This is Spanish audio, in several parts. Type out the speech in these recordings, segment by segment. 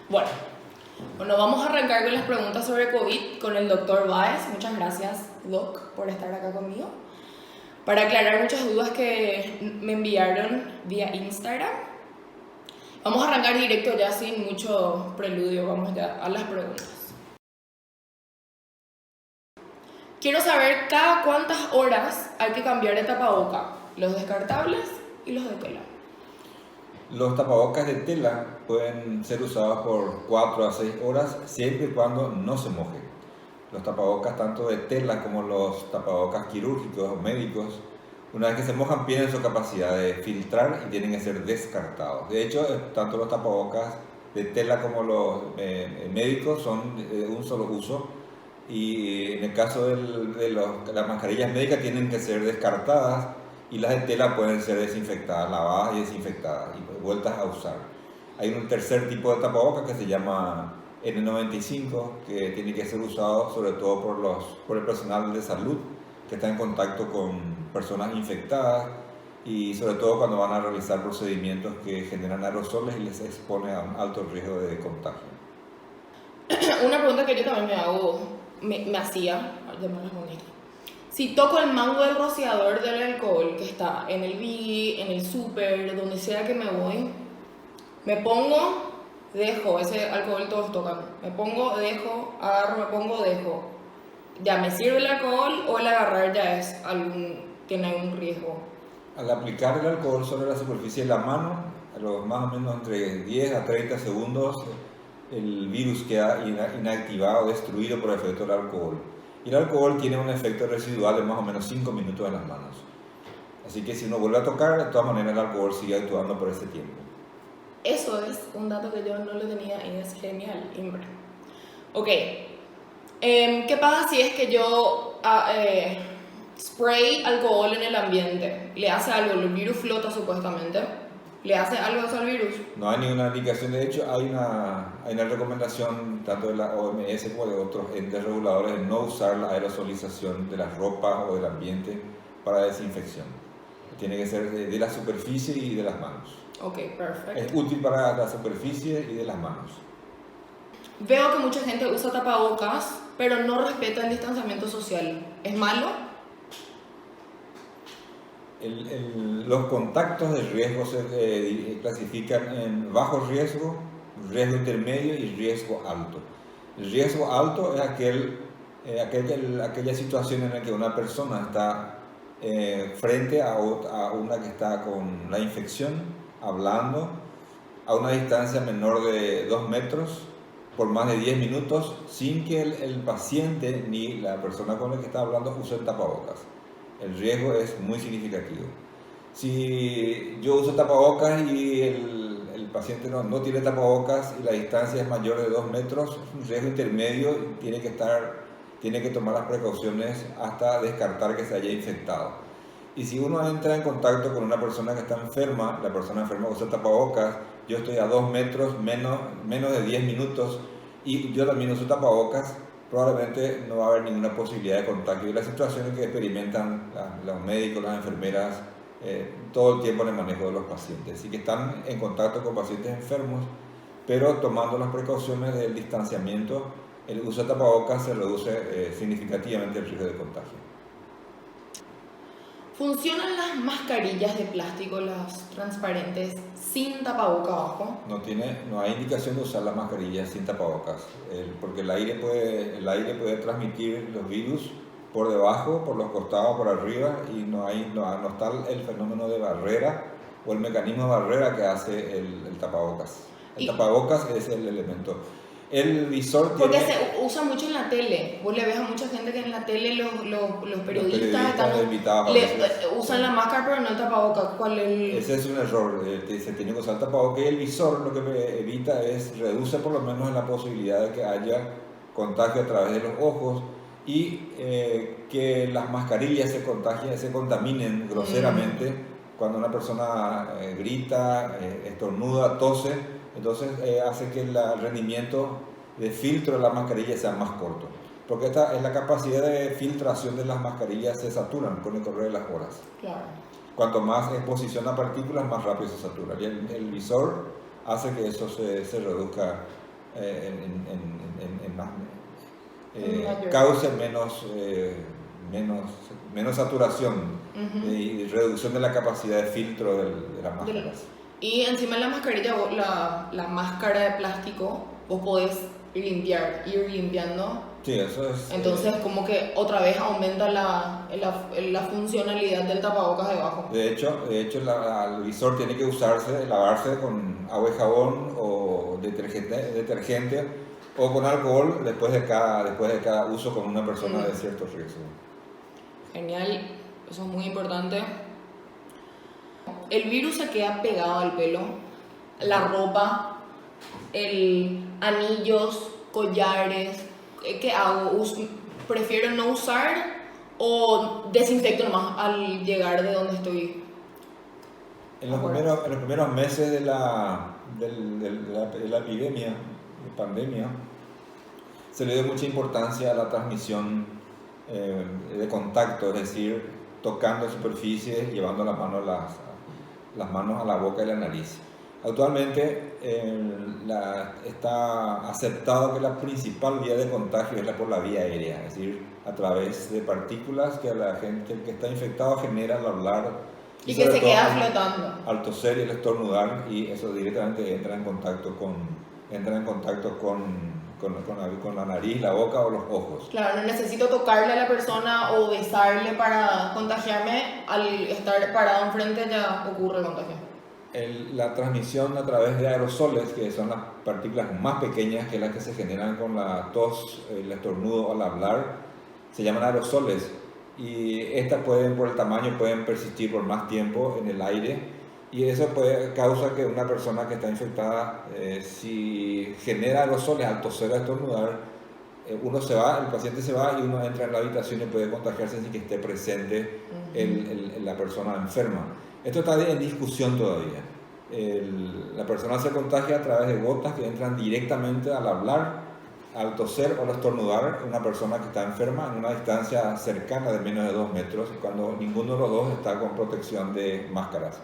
Bueno, vamos a arrancar con las preguntas sobre COVID con el doctor Báez. Muchas gracias, Doc, por estar acá conmigo. Para aclarar muchas dudas que me enviaron vía Instagram. Vamos a arrancar directo ya sin mucho preludio, vamos ya a las preguntas. Quiero saber cada cuántas horas hay que cambiar de tapaboca, los descartables y los de tela. Los tapabocas de tela pueden ser usados por 4 a 6 horas siempre y cuando no se mojen. Los tapabocas tanto de tela como los tapabocas quirúrgicos o médicos, una vez que se mojan pierden su capacidad de filtrar y tienen que ser descartados. De hecho, tanto los tapabocas de tela como los médicos son de un solo uso y en el caso de las mascarillas médicas tienen que ser descartadas y las de tela pueden ser desinfectadas, lavadas y desinfectadas y vueltas a usar. Hay un tercer tipo de tapabocas que se llama N95 que tiene que ser usado sobre todo por el personal de salud que está en contacto con personas infectadas y sobre todo cuando van a realizar procedimientos que generan aerosoles y les expone a un alto riesgo de contagio. Una pregunta que yo también me hacía, ya me respondí. Si toco el mango del rociador del alcohol que está en el Biggie, en el súper, donde sea que me voy, me pongo, dejo, ese alcohol todos tocan, me pongo, dejo, agarro, me pongo, dejo. ¿Ya me sirve el alcohol o el agarrar ya tiene algún riesgo? Al aplicar el alcohol sobre la superficie de la mano, a los más o menos entre 10 a 30 segundos, el virus queda inactivado, destruido por efecto del alcohol. Y el alcohol tiene un efecto residual de más o menos 5 minutos en las manos. Así que si uno vuelve a tocar, de todas maneras el alcohol sigue actuando por ese tiempo. Eso es un dato que yo no lo tenía y es genial, Imbre. Ok. ¿Qué pasa si es que yo spray alcohol en el ambiente? ¿Le hace algo? El virus flota supuestamente. ¿Le hace algo eso al virus? No hay ninguna indicación. De hecho, hay una recomendación tanto de la OMS como de otros entes reguladores de no usar la aerosolización de las ropas o del ambiente para desinfección. Tiene que ser de la superficie y de las manos. Ok, perfecto. Es útil para la superficie y de las manos. Veo que mucha gente usa tapabocas, pero no respeta el distanciamiento social. ¿Es malo? Los contactos de riesgo se clasifican en bajo riesgo, riesgo intermedio y riesgo alto. El riesgo alto es aquella situación en la que una persona está frente a una que está con la infección, hablando a una distancia menor de 2 metros por más de 10 minutos sin que el paciente ni la persona con la que está hablando usen tapabocas. El riesgo es muy significativo. Si yo uso tapabocas y el paciente no tiene tapabocas y la distancia es mayor de 2 metros, es un riesgo intermedio y tiene que tomar las precauciones hasta descartar que se haya infectado. Y si uno entra en contacto con una persona que está enferma, la persona enferma usa tapabocas, yo estoy a 2 metros, menos de 10 minutos y yo también uso tapabocas, probablemente no va a haber ninguna posibilidad de contagio. Y las situaciones que experimentan los médicos, las enfermeras, todo el tiempo en el manejo de los pacientes. Así que están en contacto con pacientes enfermos, pero tomando las precauciones del distanciamiento, el uso de tapabocas se reduce significativamente el riesgo de contagio. ¿Funcionan las mascarillas de plástico, las transparentes, sin tapaboca abajo? No hay indicación de usar las mascarillas sin tapabocas, porque el aire puede transmitir los virus por debajo, por los costados, por arriba, y no está el fenómeno de barrera o el mecanismo de barrera que hace el tapabocas. El tapabocas es el elemento. El visor tiene... Porque se usa mucho en la tele. Vos le ves a mucha gente que en la tele los periodistas usan la máscara pero no el tapabocas. ¿Cuál es Ese es un error. Se tiene que usar el tapabocas y el visor lo que evita reduce por lo menos la posibilidad de que haya contagio a través de los ojos y que las mascarillas se contaminen groseramente cuando una persona grita, estornuda, tose. Entonces hace que el rendimiento de filtro de la mascarilla sea más corto, porque esta es la capacidad de filtración de las mascarillas, se saturan con el correr de las horas. Claro. Cuanto más exposición a partículas, más rápido se satura. Y el visor hace que eso se reduzca en más, Mayor. cause menos saturación Ujú. y reducción de la capacidad de filtro de las máscaras. Y encima de la mascarilla, la máscara de plástico, vos podés ir limpiando. Sí, eso es. Entonces, como que otra vez aumenta la funcionalidad del tapabocas debajo. De hecho, el visor tiene que lavarse con agua y jabón o detergente o con alcohol después de cada uso con una persona de cierto riesgo. Genial, eso es muy importante. El virus se queda pegado al pelo, la ropa, anillos, collares. ¿Qué hago? ¿Prefiero no usar o desinfecto nomás al llegar de donde estoy? En los primeros meses de la epidemia, de pandemia, se le dio mucha importancia a la transmisión de contacto, es decir, tocando superficies, llevando las manos a la boca y la nariz. Actualmente está aceptado que la principal vía de contagio es por la vía aérea, es decir, a través de partículas que la gente que está infectado genera al hablar y que se queda flotando al toser y al estornudar, y eso directamente entra en contacto con la nariz, la boca o los ojos. Claro, no necesito tocarle a la persona o besarle para contagiarme, al estar parado enfrente ya ocurre el contagio. La transmisión a través de aerosoles, que son las partículas más pequeñas que las que se generan con la tos, el estornudo al hablar, se llaman aerosoles, y estas por el tamaño pueden persistir por más tiempo en el aire, y eso causa que una persona que está infectada, si genera aerosoles al toser o estornudar, el paciente se va y uno entra en la habitación y puede contagiarse sin que esté presente la persona enferma. Esto está en discusión todavía. La persona se contagia a través de gotas que entran directamente al hablar, al toser o al estornudar. Una persona que está enferma en una distancia cercana de menos de 2 metros, cuando ninguno de los dos está con protección de máscaras.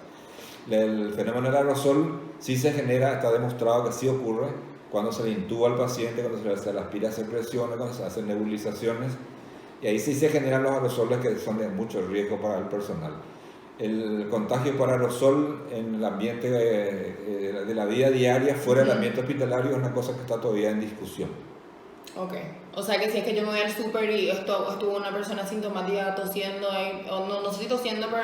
El fenómeno del aerosol sí se genera, está demostrado que sí ocurre cuando se le intuba al paciente, cuando se le aspira a hacer presiones, cuando se hacen nebulizaciones, y ahí sí se generan los aerosoles que son de mucho riesgo para el personal. El contagio por aerosol en el ambiente de la vida diaria, fuera del ambiente hospitalario, es una cosa que está todavía en discusión. Ok, o sea que si es que yo me voy al súper y estuvo una persona asintomática tosiendo, o no sé si tosiendo, pero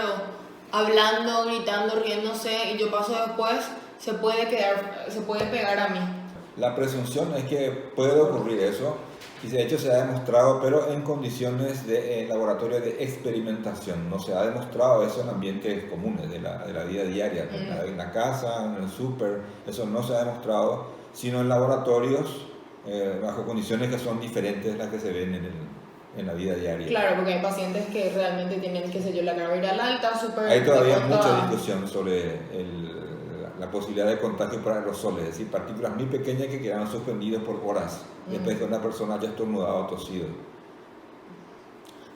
hablando, gritando, riéndose, y yo paso después, se puede pegar a mí. La presunción es que puede ocurrir eso, y de hecho se ha demostrado, pero en condiciones de laboratorio de experimentación. No se ha demostrado eso en ambientes comunes de la vida diaria, en la casa, en el súper. Eso no se ha demostrado, sino en laboratorios bajo condiciones que son diferentes de las que se ven en la vida diaria. Claro, porque hay pacientes que realmente tienen, qué sé yo, la carga viral alta, súper... Hay todavía mucha discusión sobre la posibilidad de contagio por aerosoles, es decir, partículas muy pequeñas que quedan suspendidas por horas después de que una persona haya estornudado o tosido.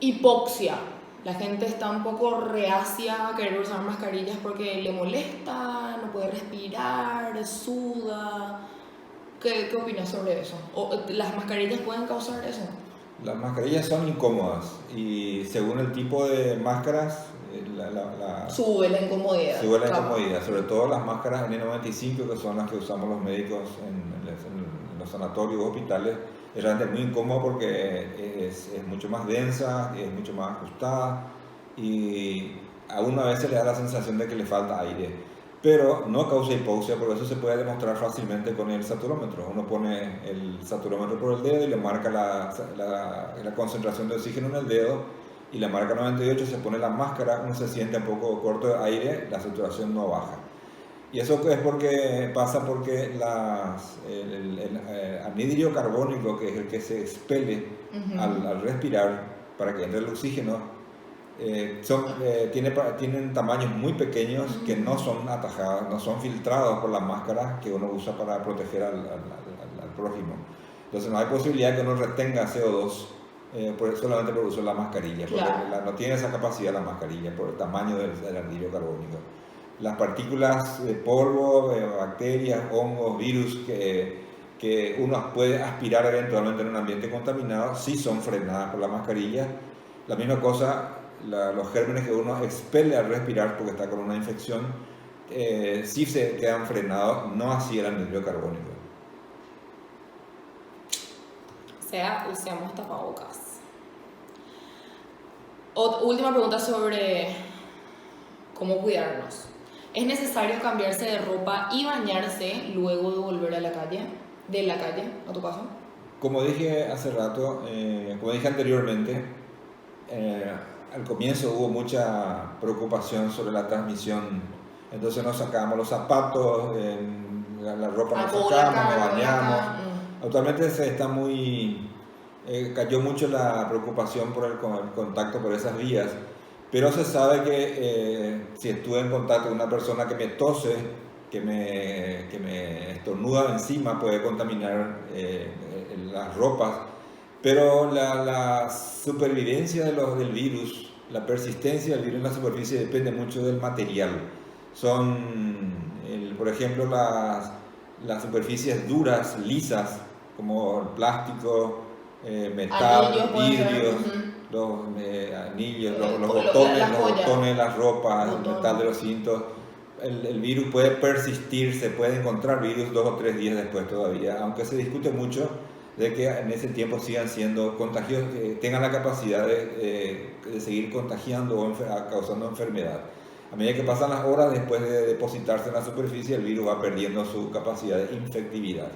Hipoxia. La gente está un poco reacia a querer usar mascarillas porque le molesta, no puede respirar, suda. ¿Qué opinas sobre eso? ¿Las mascarillas pueden causar eso? Las mascarillas son incómodas y según el tipo de máscaras, sube la incomodidad. Sube la incomodidad, sobre todo las máscaras N95, que son las que usamos los médicos en los sanatorios o hospitales. Es realmente muy incómodo porque es mucho más densa, es mucho más ajustada y a uno a veces le da la sensación de que le falta aire. Pero no causa hipoxia, porque eso se puede demostrar fácilmente con el saturómetro. Uno pone el saturómetro por el dedo y le marca la concentración de oxígeno en el dedo y la marca 98, se pone la máscara, uno se siente un poco corto de aire, la saturación no baja. Y eso es pasa porque el anhídrido carbónico, que es el que se expele al respirar para que entre el oxígeno, tienen tamaños muy pequeños que no son atajados, no son filtrados por la máscara que uno usa para proteger al prójimo. Entonces no hay posibilidad que uno retenga CO2 solamente por el uso de la mascarilla, porque no tiene esa capacidad la mascarilla por el tamaño del anhídrido carbónico. Las partículas de polvo, bacterias, hongos, virus que que uno puede aspirar eventualmente en un ambiente contaminado, sí son frenadas por la mascarilla. La misma cosa, los gérmenes que uno expele al respirar porque está con una infección, sí se quedan frenados, no así el anhídrido carbónico. O sea, usemos tapabocas. Última pregunta sobre cómo cuidarnos. ¿Es necesario cambiarse de ropa y bañarse luego de volver a la calle? ¿De la calle, a tu casa? Como dije hace rato, como dije anteriormente, al comienzo hubo mucha preocupación sobre la transmisión. Entonces nos sacábamos los zapatos, la ropa nos sacábamos, nos bañamos. Actualmente se está cayó mucho la preocupación por el contacto por esas vías, pero se sabe que si estuve en contacto con una persona que me tose, que me estornuda encima, puede contaminar las ropas. Pero la supervivencia del virus, la persistencia del virus en la superficie depende mucho del material. Por ejemplo, las superficies duras, lisas, como el plástico, metal, vidrios, los anillos, los botones de las ropas, el metal de los cintos. El virus puede persistir, se puede encontrar virus 2 o 3 días después todavía, aunque se discute mucho de que en ese tiempo sigan siendo contagiosos, que tengan la capacidad de seguir contagiando o causando enfermedad. A medida que pasan las horas después de depositarse en la superficie, el virus va perdiendo su capacidad de infectividad.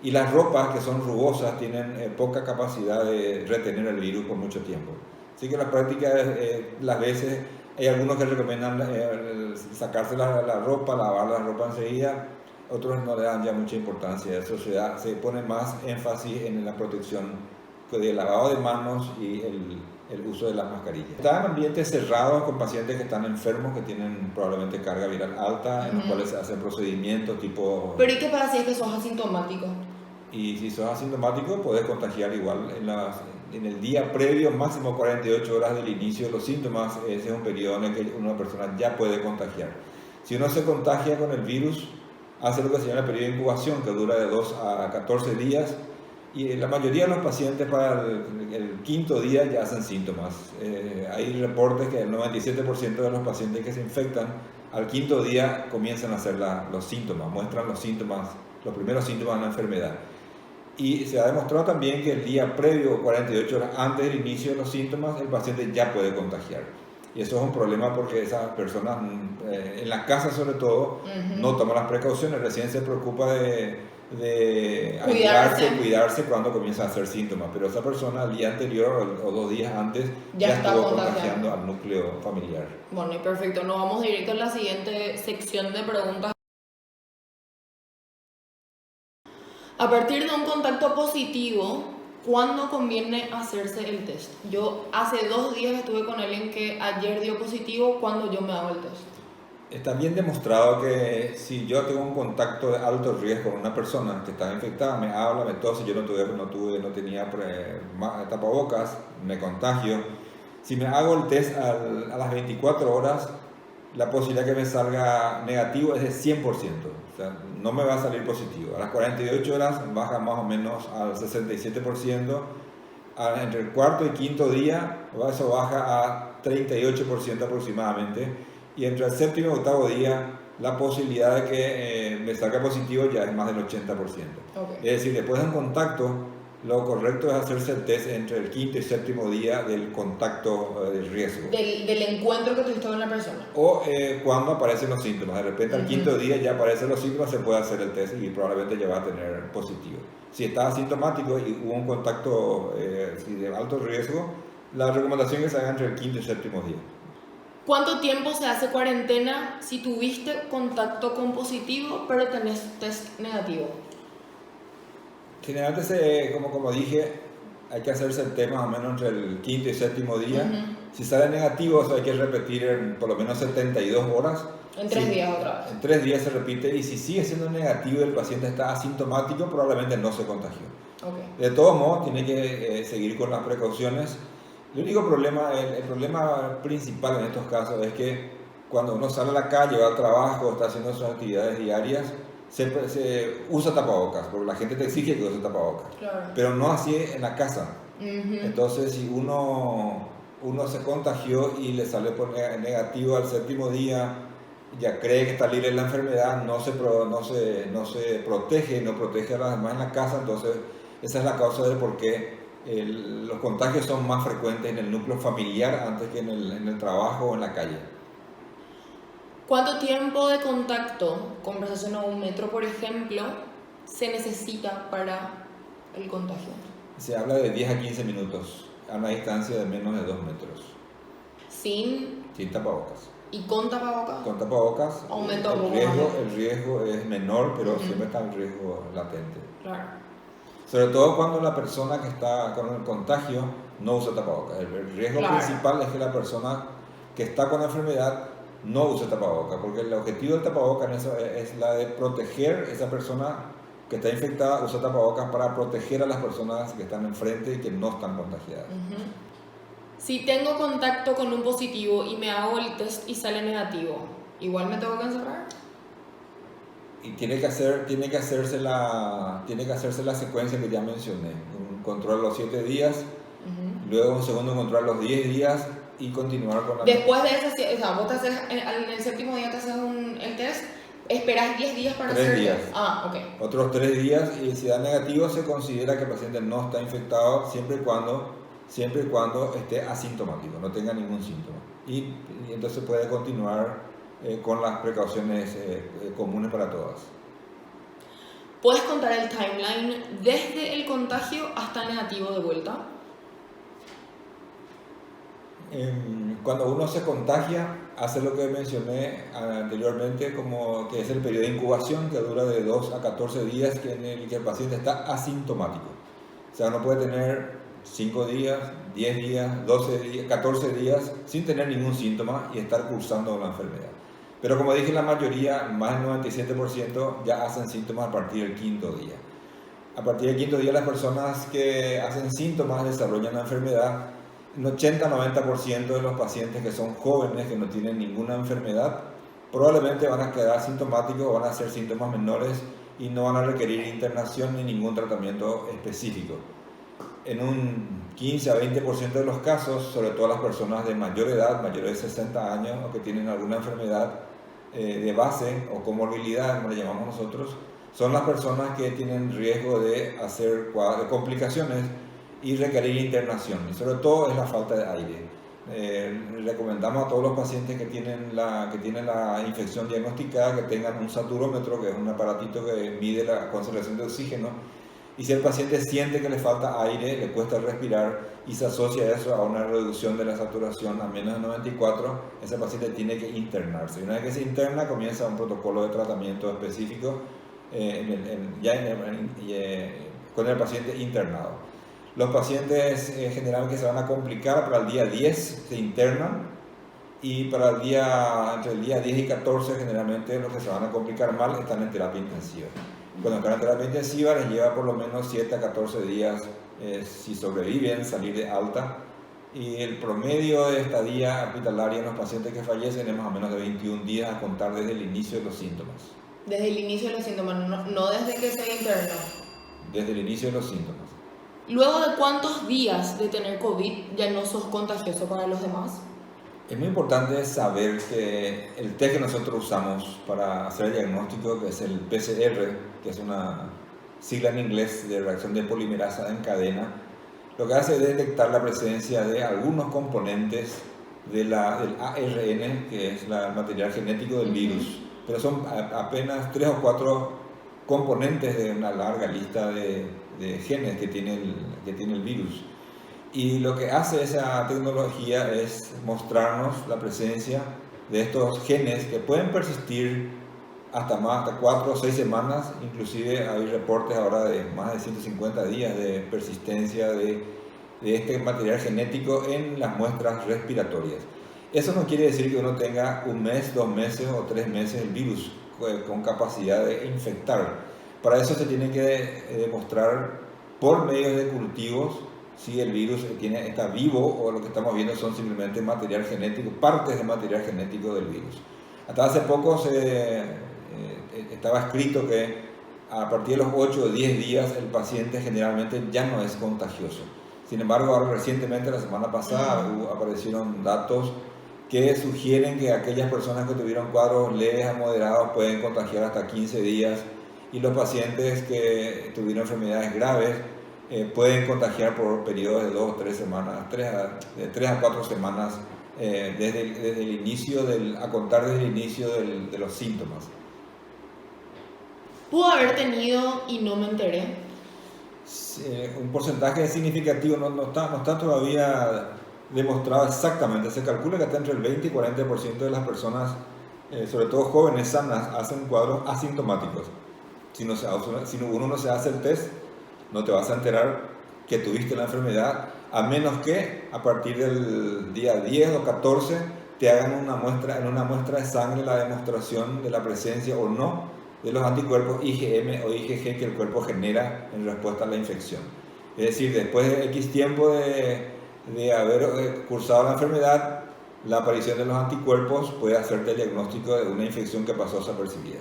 Y las ropas que son rugosas tienen poca capacidad de retener el virus por mucho tiempo. Así que la práctica, las veces, hay algunos que recomiendan sacarse la ropa, lavar la ropa enseguida, otros no le dan ya mucha importancia a eso, se pone más énfasis en la protección del lavado de manos y el uso de las mascarillas. Están en ambientes cerrados con pacientes que están enfermos, que tienen probablemente carga viral alta, en los cuales se hacen procedimientos tipo... ¿Pero y qué pasa si es que sos asintomático? Y si sos asintomático, puedes contagiar igual. En el día previo, máximo 48 horas del inicio de los síntomas, ese es un periodo en el que una persona ya puede contagiar. Si uno se contagia con el virus, hace lo que se llama el periodo de incubación, que dura de 2 a 14 días, y la mayoría de los pacientes para el quinto día ya hacen síntomas. Hay reportes que el 97% de los pacientes que se infectan al quinto día comienzan a hacer los síntomas, muestran los síntomas, los primeros síntomas de la enfermedad. Y se ha demostrado también que el día previo, 48 horas antes del inicio de los síntomas, el paciente ya puede contagiar. Y eso es un problema porque esas personas, en la casa sobre todo, no toman las precauciones, recién se preocupa de cuidarse cuando comienza a hacer síntomas. Pero esa persona el día anterior o 2 días antes ya estuvo contagiando al núcleo familiar. Bueno, y perfecto. Nos vamos directo a la siguiente sección de preguntas. A partir de un contacto positivo, ¿cuándo conviene hacerse el test? Yo hace 2 días estuve con alguien que ayer dio positivo. ¿Cuándo yo me hago el test? Está bien demostrado que si yo tengo un contacto de alto riesgo con una persona que está infectada, me habla, me tose, yo no tenía tapabocas, me contagio. Si me hago el test a las 24 horas, la posibilidad que me salga negativo es de 100%. O sea, no me va a salir positivo. A las 48 horas baja más o menos al 67%. Entre el cuarto y quinto día, eso baja a 38% aproximadamente. Y entre el séptimo y octavo día, la posibilidad de que me salga positivo ya es más del 80%. Okay. Es decir, después de un contacto, lo correcto es hacerse el test entre el quinto y séptimo día del contacto de riesgo. Del encuentro que tuviste con la persona. O cuando aparecen los síntomas. De repente al quinto día ya aparecen los síntomas, se puede hacer el test y probablemente ya va a tener positivo. Si está asintomático y hubo un contacto de alto riesgo, la recomendación es que se haga entre el quinto y séptimo día. ¿Cuánto tiempo se hace cuarentena si tuviste contacto con positivo pero tenés test negativo? Generalmente, como dije, hay que hacerse el test más o menos entre el quinto y séptimo día. Si sale negativo, eso hay que repetir en por lo menos 72 horas. En 3 días otra vez. En 3 días se repite, y si sigue siendo negativo y el paciente está asintomático, probablemente no se contagió. Okay. De todos modos, tiene que seguir con las precauciones. El único problema, el problema principal en estos casos es que cuando uno sale a la calle, va al trabajo, está haciendo sus actividades diarias, se usa tapabocas, porque la gente te exige que use tapabocas, Claro. pero no así en la casa. Ujú. Entonces, si uno se contagió y le sale por negativo al 7.º día, ya cree que está libre de la enfermedad, no se protege, no protege a los demás en la casa, entonces esa es la causa de por qué los contagios son más frecuentes en el núcleo familiar antes que en el trabajo o en la calle. ¿Cuánto tiempo de contacto, conversación a 1 metro, por ejemplo, se necesita para el contagio? Se habla de 10 a 15 minutos a una distancia de menos de 2 metros, Sin tapabocas. y con tapabocas. Con tapabocas Aumenta un poco el riesgo es menor, pero Ujú. siempre está el riesgo latente. Claro. Sobre todo cuando la persona que está con el contagio no usa tapabocas. El riesgo Claro. principal es que la persona que está con la enfermedad no use tapabocas, porque el objetivo del tapabocas es la de proteger a esa persona que está infectada, usa tapabocas para proteger a las personas que están enfrente y que no están contagiadas. Ujú. Si tengo contacto con un positivo y me hago el test y sale negativo, ¿igual me tengo que encerrar? Y tiene que hacerse la secuencia que ya mencioné. Un control a los 7 días, Ujú. luego un segundo control a los 10 días y continuar con la... Después de ese, o sea, vos te haces, en el 7.º día te haces el test, esperas 10 días para 3 hacer el días. test. Ok. Otros 3 días, y si da negativo se considera que el paciente no está infectado siempre y cuando esté asintomático, no tenga ningún síntoma. Y entonces puede continuar con las precauciones comunes para todas. ¿Puedes contar el timeline desde el contagio hasta el negativo de vuelta? Cuando uno se contagia, hace lo que mencioné anteriormente, como que es el periodo de incubación, que dura de 2 a 14 días, en el que el paciente está asintomático. O sea, uno puede tener 5 días, 10 días, 12 días, 14 días sin tener ningún síntoma y estar cursando la enfermedad. Pero como dije, la mayoría, más del 97%, ya hacen síntomas a partir del 5.º día. A partir del 5.º día, las personas que hacen síntomas desarrollan la enfermedad. Un 80-90% de los pacientes que son jóvenes, que no tienen ninguna enfermedad, probablemente van a quedar sintomáticos o van a hacer síntomas menores y no van a requerir internación ni ningún tratamiento específico. En un 15 a 20% de los casos, sobre todo las personas de mayor edad, mayores de 60 años o que tienen alguna enfermedad de base o comorbilidad, como le llamamos nosotros, son las personas que tienen riesgo de hacer complicaciones y requerir internación, y sobre todo es la falta de aire. Recomendamos a todos los pacientes que tienen la infección diagnosticada que tengan un saturómetro, que es un aparatito que mide la concentración de oxígeno, y si el paciente siente que le falta aire, le cuesta respirar y se asocia eso a una reducción de la saturación a menos de 94, ese paciente tiene que internarse. Y una vez que se interna, comienza un protocolo de tratamiento específico con el paciente internado. Los pacientes generalmente que se van a complicar para el día 10 se internan, y entre el día 10 y 14 generalmente los que se van a complicar mal están en terapia intensiva. Cuando están en terapia intensiva les lleva por lo menos 7 a 14 días, si sobreviven, salir de alta, y el promedio de estadía hospitalaria en los pacientes que fallecen es más o menos de 21 días a contar desde el inicio de los síntomas. Desde el inicio de los síntomas, no desde que se internó. Desde el inicio de los síntomas. ¿Luego de cuántos días de tener COVID ya no sos contagioso para los demás? Es muy importante saber que el test que nosotros usamos para hacer el diagnóstico, que es el PCR, que es una sigla en inglés de reacción de polimerasa en cadena, lo que hace es detectar la presencia de algunos componentes del ARN, que es el material genético del virus, pero son apenas 3 o 4 componentes de una larga lista de genes que tiene el virus. Y lo que hace esa tecnología es mostrarnos la presencia de estos genes que pueden persistir hasta 4 o 6 semanas, inclusive hay reportes ahora de más de 150 días de persistencia de este material genético en las muestras respiratorias. Eso no quiere decir que uno tenga 1 mes, 2 meses o 3 meses el virus con capacidad de infectar. Para eso se tiene que demostrar por medios de cultivos si el virus está vivo o lo que estamos viendo son simplemente material genético, partes de material genético del virus. Hasta hace poco estaba escrito que a partir de los 8 o 10 días el paciente generalmente ya no es contagioso. Sin embargo, ahora recientemente, la semana pasada, aparecieron datos que sugieren que aquellas personas que tuvieron cuadros leves a moderados pueden contagiar hasta 15 días y los pacientes que tuvieron enfermedades graves pueden contagiar por periodos de 2 o 3 semanas, de 3 a 4 semanas desde el inicio a contar desde el inicio de los síntomas. Pudo haber tenido y no me enteré. Un porcentaje significativo no está todavía demostrado exactamente. Se calcula que hasta entre el 20 y 40% de las personas, sobre todo jóvenes sanas, hacen cuadros asintomáticos. Si uno no se hace el test, no te vas a enterar que tuviste la enfermedad, a menos que a partir del día 10 o 14 te hagan en una muestra de sangre la demostración de la presencia o no de los anticuerpos IgM o IgG que el cuerpo genera en respuesta a la infección. Es decir, después de X tiempo de haber cursado la enfermedad, la aparición de los anticuerpos puede hacerte el diagnóstico de una infección que pasó desapercibida.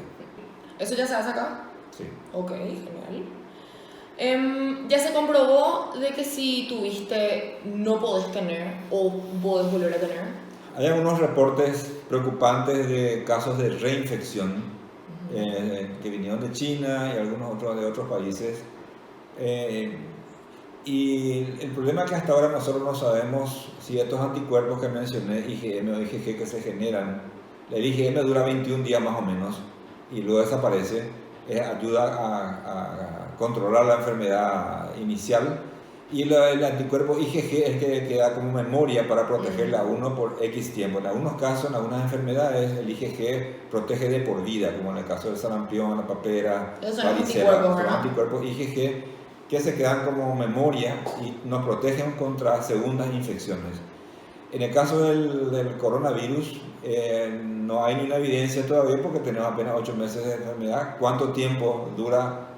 ¿Eso ya se hace acá? Sí. Ok, genial. Ya se comprobó de que si tuviste no podés tener o podés volver a tener. Hay algunos reportes preocupantes de casos de reinfección que vinieron de China y algunos otros de otros países. Y el problema es que hasta ahora nosotros no sabemos si estos anticuerpos que mencioné, IgM o IgG que se generan, el IgM dura 21 días más o menos y luego desaparece, ayuda a controlar la enfermedad inicial, y el anticuerpo IgG es el que queda como memoria para protegerle a uno por X tiempo. En algunos casos, en algunas enfermedades, el IgG protege de por vida, como en el caso del sarampión, la papera, varicela. Son anticuerpos IgG que se quedan como memoria y nos protegen contra segundas infecciones. En el caso del coronavirus, no hay ninguna evidencia todavía porque tenemos apenas 8 meses de enfermedad. ¿Cuánto tiempo dura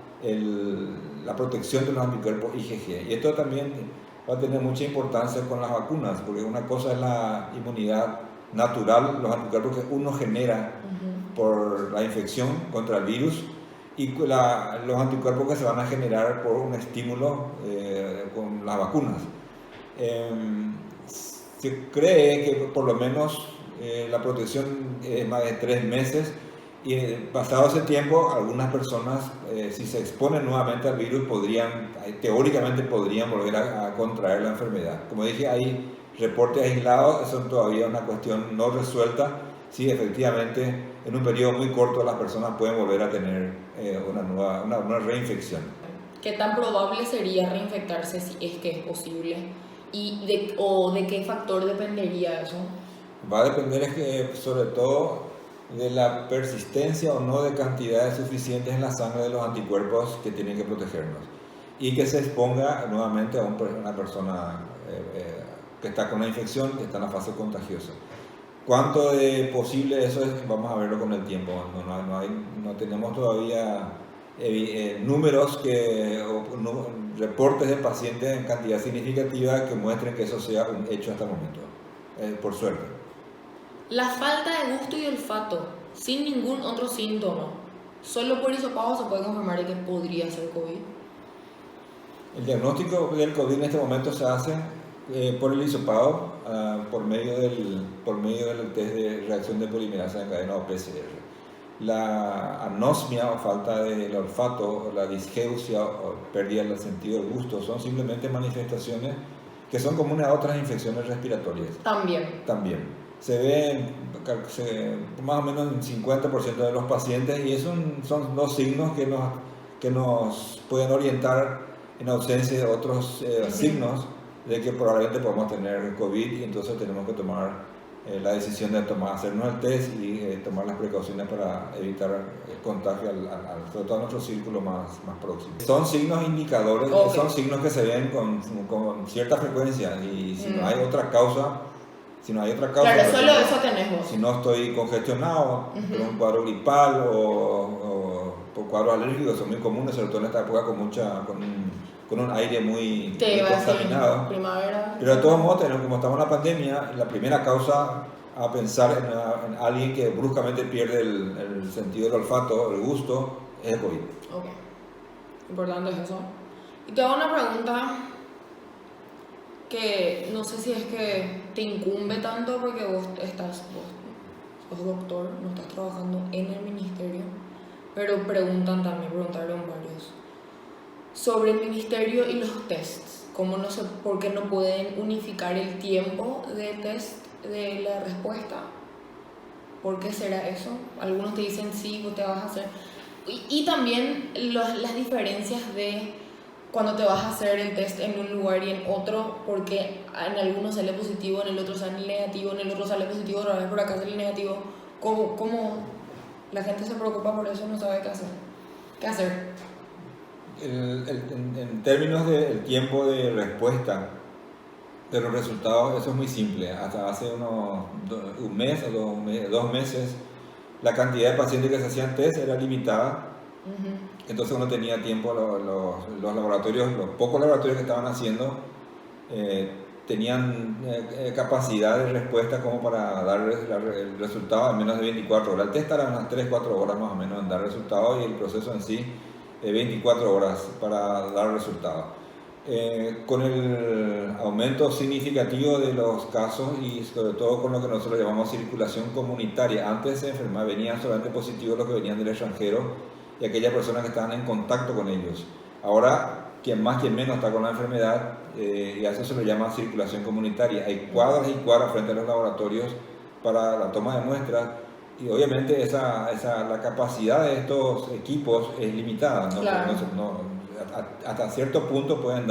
la protección de los anticuerpos IgG? Y esto también va a tener mucha importancia con las vacunas, porque una cosa es la inmunidad natural, los anticuerpos que uno genera por la infección contra el virus, y los anticuerpos que se van a generar por un estímulo con las vacunas. Se cree que por lo menos la protección es más de 3 meses, y pasado ese tiempo algunas personas, si se exponen nuevamente al virus, teóricamente podrían volver a contraer la enfermedad. Como dije, hay reportes aislados, eso todavía es una cuestión no resuelta. Sí, efectivamente, en un periodo muy corto las personas pueden volver a tener una reinfección. ¿Qué tan probable sería reinfectarse si es que es posible? ¿Y de qué factor dependería eso? Va a depender sobre todo de la persistencia o no de cantidades suficientes en la sangre de los anticuerpos que tienen que protegernos, y que se exponga nuevamente a una persona que está con la infección, que está en la fase contagiosa. ¿Cuánto de posible eso es? Vamos a verlo con el tiempo. No tenemos todavía números reportes de pacientes en cantidad significativa que muestren que eso sea un hecho hasta el momento, por suerte. La falta de gusto y olfato, sin ningún otro síntoma, solo por hisopado se puede confirmar de que podría ser COVID. El diagnóstico del COVID en este momento se hace por el hisopado, por medio del test de reacción de polimerasa en cadena o PCR. La anosmia o falta del olfato, o la disgeusia o pérdida del sentido del gusto son simplemente manifestaciones que son comunes a otras infecciones respiratorias. También. Se ve más o menos en 50% de los pacientes, y son 2 signos que nos pueden orientar en ausencia de otros signos de que probablemente podemos tener COVID, y entonces tenemos que tomar la decisión de hacernos el test y tomar las precauciones para evitar el contagio sobre todo a nuestro círculo más próximo. Son signos indicadores, son signos que se ven con cierta frecuencia, y si no hay otra causa, claro, solo eso tenemos. Si no estoy congestionado, por un cuadro gripal o por cuadros alérgicos, son muy comunes, sobre todo en esta época con un aire muy contaminado. Primavera. Pero de todos modos, como estamos en la pandemia, la primera causa a pensar en alguien que bruscamente pierde el sentido del olfato, el gusto, es el COVID. Ok, importante es eso. Y te hago una pregunta que no sé si es que te incumbe tanto porque vos sos doctor, no estás trabajando en el ministerio, pero preguntaron varios sobre el ministerio y los tests. ¿Por qué no pueden unificar el tiempo de test de la respuesta? ¿Por qué será eso? Algunos te dicen sí, vos te vas a hacer. Y también las diferencias de cuando te vas a hacer el test en un lugar y en otro, porque en algunos sale positivo, en el otro sale negativo, en el otro sale positivo, otra vez por acá sale negativo. ¿Cómo la gente se preocupa por eso y no sabe qué hacer? En términos del tiempo de respuesta de los resultados, eso es muy simple. Hasta hace un mes o 2 meses, la cantidad de pacientes que se hacían test era limitada. Entonces uno tenía tiempo, los laboratorios, los pocos laboratorios que estaban haciendo, tenían capacidad de respuesta como para dar el resultado en menos de 24 horas. El test era unas 3-4 horas más o menos en dar resultados y el proceso en sí 24 horas para dar resultados. Con el aumento significativo de los casos y sobre todo con lo que nosotros llamamos circulación comunitaria, antes se enfermaban, venían solamente positivos los que venían del extranjero y aquellas personas que estaban en contacto con ellos. Ahora, quien más, quien menos está con la enfermedad, y a eso se le llama circulación comunitaria. Hay cuadras y cuadras frente a los laboratorios para la toma de muestras y obviamente la capacidad de estos equipos es limitada. Claro. Hasta cierto punto pueden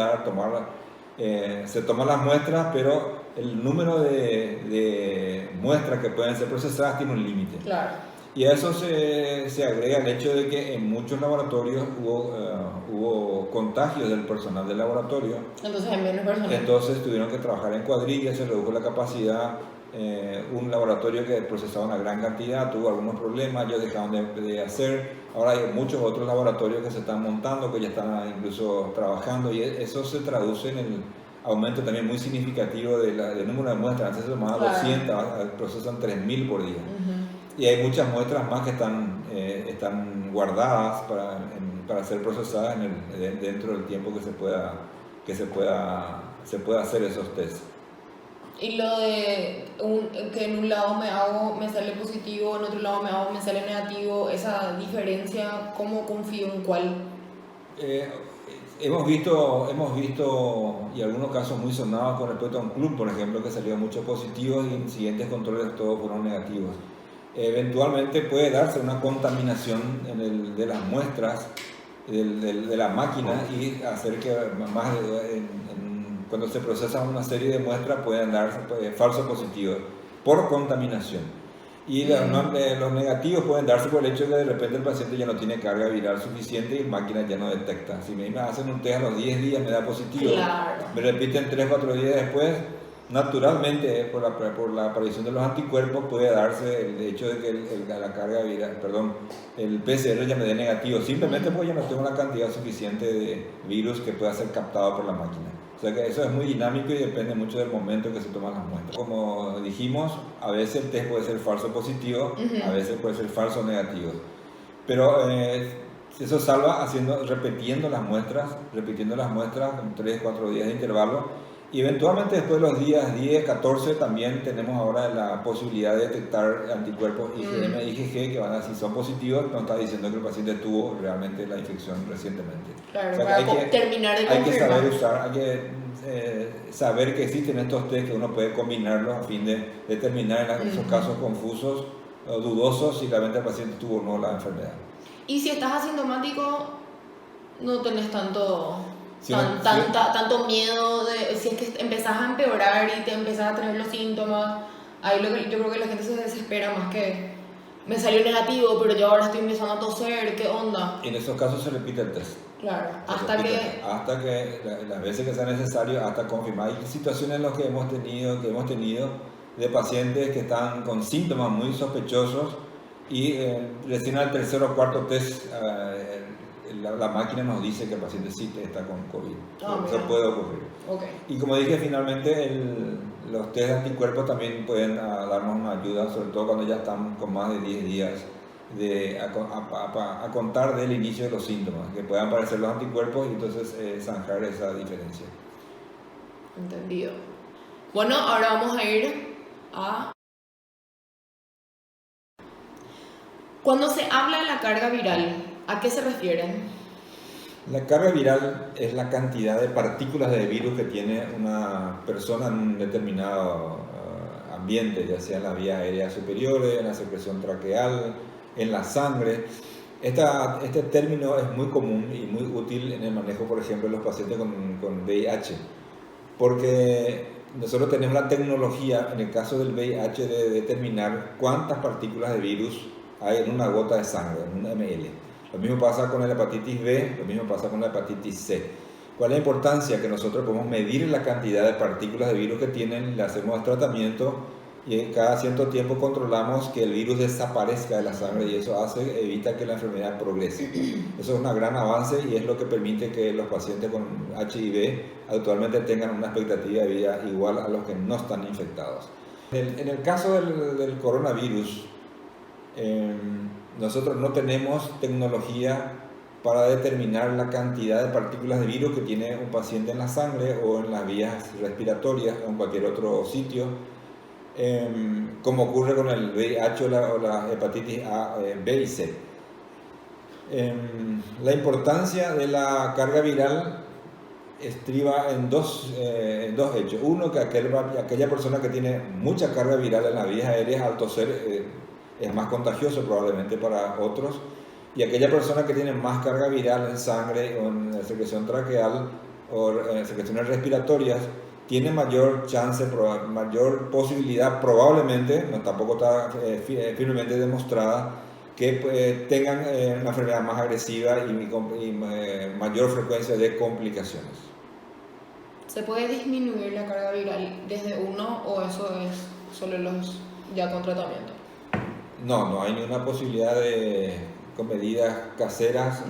se toman las muestras, pero el número de muestras que pueden ser procesadas tiene un límite. Claro. Y a eso se agrega el hecho de que en muchos laboratorios hubo contagios del personal del laboratorio. Entonces hay menos personal. Entonces tuvieron que trabajar en cuadrillas, se redujo la capacidad. Un laboratorio que procesaba una gran cantidad tuvo algunos problemas, ellos dejaron de hacer. Ahora hay muchos otros laboratorios que se están montando, que ya están incluso trabajando, y eso se traduce en el aumento también muy significativo del número de muestras. Antes se tomaban 200, procesan 3.000 por día. Y hay muchas muestras más que están guardadas para ser procesadas dentro del tiempo que se pueda hacer esos tests. Y lo de que en un lado me sale positivo, en otro lado me sale negativo, esa diferencia, ¿cómo confío en cuál? Hemos visto y algunos casos muy sonados con respecto a un club, por ejemplo, que salió muchos positivos y en siguientes controles todos fueron negativos. Eventualmente puede darse una contaminación de las muestras de la máquina y hacer que cuando se procesa una serie de muestras pueden darse falsos positivos por contaminación. Y los negativos pueden darse por el hecho de que de repente el paciente ya no tiene carga viral suficiente y la máquina ya no detecta. Si me hacen un test a los 10 días me da positivo, claro. Me repiten 3-4 días después, naturalmente por la aparición de los anticuerpos puede darse el hecho de que el PCR ya me dé negativo, simplemente porque ya no tengo la cantidad suficiente de virus que pueda ser captado por la máquina. O sea que eso es muy dinámico y depende mucho del momento en que se toman las muestras. Como dijimos, a veces el test puede ser falso positivo, a veces puede ser falso negativo. Pero eso salva repitiendo las muestras con 3-4 días de intervalo. Y eventualmente después de los días 10, 14 también tenemos ahora la posibilidad de detectar anticuerpos IgM e IgG que si son positivos nos está diciendo que el paciente tuvo realmente la infección recientemente. Claro, o sea, para terminar de confirmar. Hay que saber que existen estos test que uno puede combinarlos a fin de determinar en esos casos confusos o dudosos si realmente el paciente tuvo o no la enfermedad. Y si estás asintomático no tenés tanto miedo si es que empezás a empeorar y te empezás a tener los síntomas. Ahí yo creo que la gente se desespera más que me salió negativo, pero yo ahora estoy empezando a toser, ¿qué onda? En esos casos se repite el test. Claro, hasta que las veces que sea necesario, hasta confirmar. Hay situaciones en las que hemos tenido de pacientes que están con síntomas muy sospechosos y recién al tercer o cuarto test la máquina nos dice que el paciente sí está con COVID. Eso mira. puede ocurrir. Okay. Y como dije, finalmente los test de anticuerpos también pueden darnos una ayuda, sobre todo cuando ya están con más de 10 días a contar del inicio de los síntomas, que puedan aparecer los anticuerpos y entonces zanjar esa diferencia. Entendido. Bueno, ahora vamos a ir a... Cuando se habla de la carga viral, ¿a qué se refieren? La carga viral es la cantidad de partículas de virus que tiene una persona en un determinado ambiente, ya sea en las vías aéreas superiores, en la secreción traqueal, en la sangre. Este término es muy común y muy útil en el manejo, por ejemplo, de los pacientes con VIH, porque nosotros tenemos la tecnología, en el caso del VIH, de determinar cuántas partículas de virus hay en una gota de sangre, en un ml. Lo mismo pasa con la hepatitis B, lo mismo pasa con la hepatitis C. ¿Cuál es la importancia? Que nosotros podemos medir la cantidad de partículas de virus que tienen, le hacemos el tratamiento y cada cierto tiempo controlamos que el virus desaparezca de la sangre y eso evita que la enfermedad progrese. Eso es un gran avance y es lo que permite que los pacientes con HIV actualmente tengan una expectativa de vida igual a los que no están infectados. En el caso del coronavirus, nosotros no tenemos tecnología para determinar la cantidad de partículas de virus que tiene un paciente en la sangre o en las vías respiratorias o en cualquier otro sitio, como ocurre con el VIH o la hepatitis A, B y C. La importancia de la carga viral estriba en dos hechos. Uno, que aquella persona que tiene mucha carga viral en las vías aéreas al toser es más contagioso probablemente para otros, y aquella persona que tiene más carga viral en sangre o en secreción traqueal o en secreciones respiratorias tiene mayor chance, mayor posibilidad probablemente, no tampoco está firmemente demostrada, que tengan una enfermedad más agresiva y mayor frecuencia de complicaciones. ¿Se puede disminuir la carga viral desde uno o eso es solo los ya con tratamiento? No hay ninguna posibilidad de, con medidas caseras,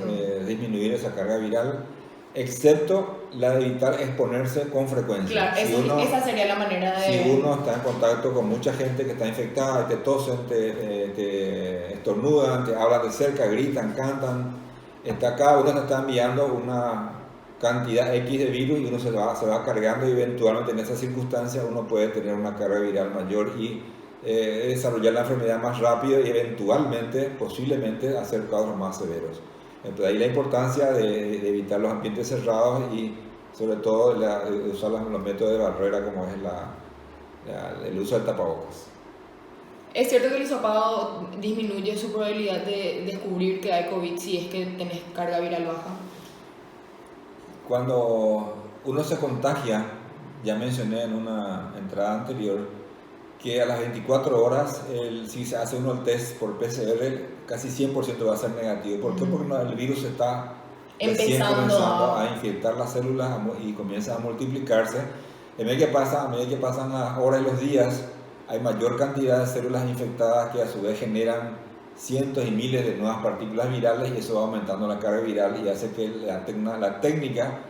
disminuir esa carga viral, excepto la de evitar exponerse con frecuencia. Claro, esa sería la manera de... Si uno está en contacto con mucha gente que está infectada, te tosen, te estornudan, te hablan de cerca, gritan, cantan, cada uno se está enviando una cantidad X de virus y uno se va cargando y eventualmente en esas circunstancias uno puede tener una carga viral mayor y desarrollar la enfermedad más rápido y eventualmente, posiblemente, hacer cuadros más severos. Entonces ahí la importancia de evitar los ambientes cerrados y sobre todo de usar los métodos de barrera como es el uso del tapabocas. ¿Es cierto que el hisopado disminuye su probabilidad de descubrir que hay COVID si es que tenés carga viral baja? Cuando uno se contagia, ya mencioné en una entrada anterior, que a las 24 horas, si se hace uno el test por PCR, casi 100% va a ser negativo. ¿Por qué? Porque el virus está recién comenzando a infectar las células y comienza a multiplicarse. A medida que pasan las horas y los días, hay mayor cantidad de células infectadas que a su vez generan cientos y miles de nuevas partículas virales y eso va aumentando la carga viral y hace que la técnica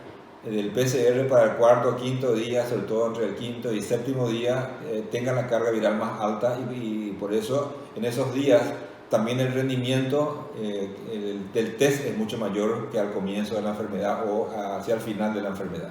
del PCR para el cuarto o quinto día, sobre todo entre el quinto y séptimo día, tenga la carga viral más alta y por eso en esos días también el rendimiento del test es mucho mayor que al comienzo de la enfermedad o hacia el final de la enfermedad.